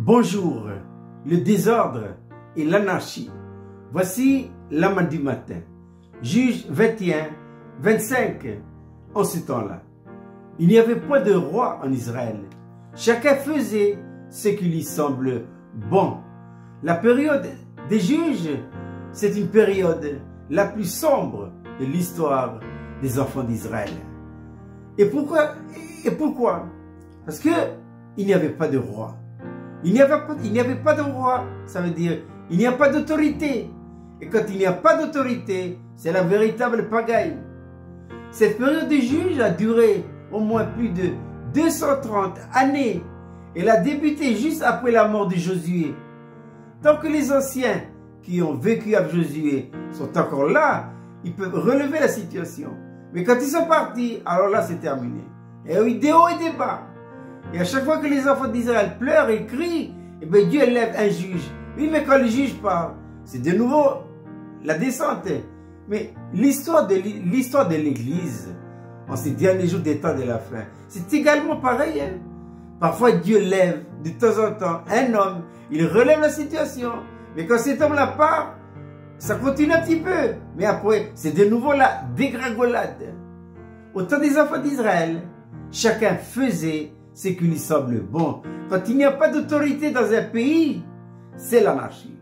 Bonjour, le désordre et l'anarchie. Voici l'âme du matin. Juge 21, 25. En ce temps-là, il n'y avait point de roi en Israël. Chacun faisait ce qui lui semble bon. La période des juges, c'est une période la plus sombre de l'histoire des enfants d'Israël. Et pourquoi? Parce que il n'y avait pas de roi. Il n'y avait pas de roi, ça veut dire il n'y a pas d'autorité. Et quand il n'y a pas d'autorité, c'est la véritable pagaille. Cette période de juge a duré au moins plus de 230 années. Elle a débuté juste après la mort de Josué. Tant que les anciens qui ont vécu avec Josué sont encore là, ils peuvent relever la situation. Mais quand ils sont partis, alors là c'est terminé. Il y a eu des hauts et des bas. Et à chaque fois que les enfants d'Israël pleurent et crient, eh bien Dieu lève un juge. Oui, mais quand le juge part, c'est de nouveau la descente. Mais l'histoire de l'Église, en ces derniers jours des temps de la fin, c'est également pareil. Hein? Parfois Dieu lève de temps en temps un homme, il relève la situation. Mais quand cet homme-là part, ça continue un petit peu. Mais après, c'est de nouveau la dégringolade. Au temps des enfants d'Israël, chacun faisait ce qui lui semble bon. Quand il n'y a pas d'autorité dans un pays, c'est l'anarchie.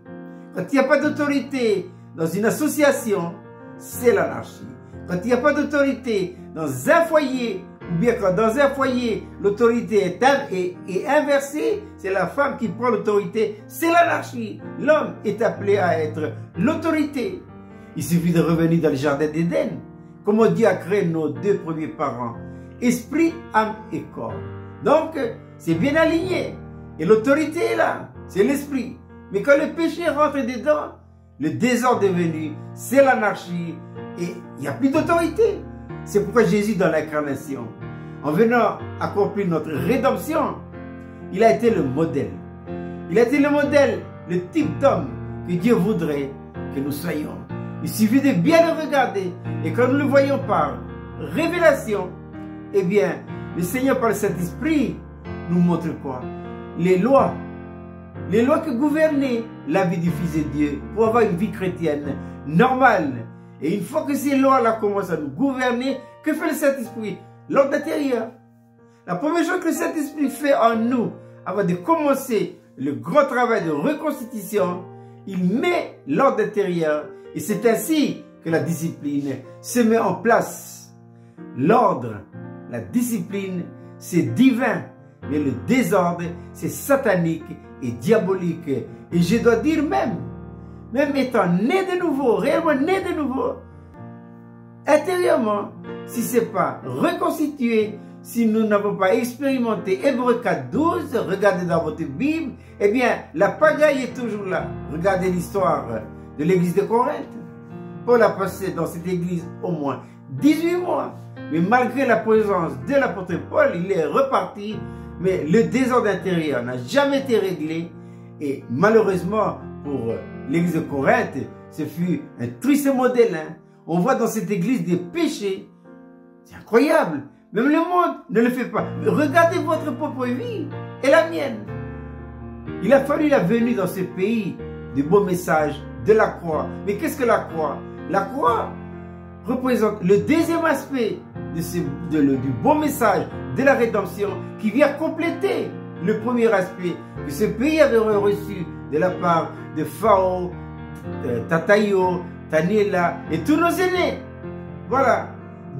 Quand il n'y a pas d'autorité dans une association, c'est l'anarchie. Quand il n'y a pas d'autorité dans un foyer, ou bien quand dans un foyer, l'autorité est inversée, c'est la femme qui prend l'autorité, c'est l'anarchie. L'homme est appelé à être l'autorité. Il suffit de revenir dans le jardin d'Éden. Comment Dieu a créé nos deux premiers parents, esprit, âme et corps. Donc, c'est bien aligné. Et l'autorité est là, c'est l'esprit. Mais quand le péché rentre dedans, le désordre est venu, c'est l'anarchie et il n'y a plus d'autorité. C'est pourquoi Jésus, dans l'incarnation, en venant accomplir notre rédemption, il a été le modèle. Il a été le modèle, le type d'homme que Dieu voudrait que nous soyons. Il suffit de bien le regarder et quand nous le voyons par révélation, eh bien, le Seigneur par le Saint-Esprit nous montre quoi? Les lois que gouvernaient la vie du Fils de Dieu pour avoir une vie chrétienne normale. Et une fois que ces lois-là commencent à nous gouverner, que fait le Saint-Esprit? L'ordre intérieur. La première chose que le Saint-Esprit fait en nous, avant de commencer le grand travail de reconstitution, il met l'ordre intérieur. Et c'est ainsi que la discipline se met en place. L'ordre, la discipline, c'est divin. Mais le désordre, c'est satanique et diabolique. Et je dois dire même étant né de nouveau, réellement né de nouveau, intérieurement, si ce n'est pas reconstitué, si nous n'avons pas expérimenté Hébreux 4:12, regardez dans votre Bible, eh bien, la pagaille est toujours là. Regardez l'histoire de l'église de Corinthe. Paul a passé dans cette église au moins 18 mois. Mais malgré la présence de l'apôtre Paul, il est reparti. Mais le désordre intérieur n'a jamais été réglé. Et malheureusement, pour l'église de Corinthe, ce fut un triste modèle. Hein. On voit dans cette église des péchés. C'est incroyable. Même le monde ne le fait pas. Regardez votre propre vie et la mienne. Il a fallu la venue dans ce pays du beau message de la croix. Mais qu'est-ce que la croix? La croix représente le deuxième aspect du beau message de la rédemption qui vient compléter le premier aspect que ce pays avait reçu de la part de Pharaon, Tataïo, Taniela et tous nos aînés. Voilà,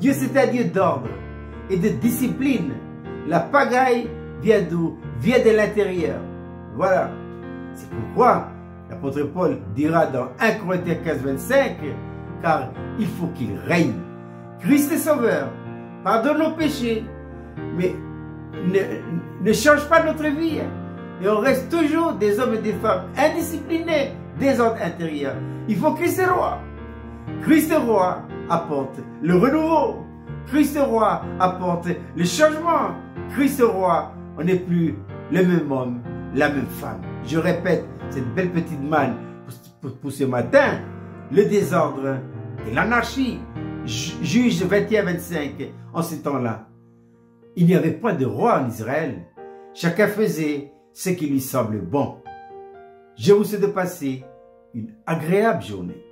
Dieu c'est un Dieu d'ordre et de discipline. La pagaille vient d'où? Vient de l'intérieur. Voilà, c'est pourquoi l'apôtre Paul dira dans 1 Corinthiens 15:25, car il faut qu'il règne. Christ est sauveur, pardonne nos péchés, mais ne change pas notre vie. Et on reste toujours des hommes et des femmes indisciplinés, désordre intérieur. Il faut Christ roi. Christ roi apporte le renouveau. Christ roi apporte le changement. Christ roi, on n'est plus le même homme, la même femme. Je répète cette belle petite manne pour ce matin. Le désordre et l'anarchie. Juge 21-25, en ce temps-là, il n'y avait point de roi en Israël. Chacun faisait ce qui lui semble bon. Je vous souhaite de passer une agréable journée.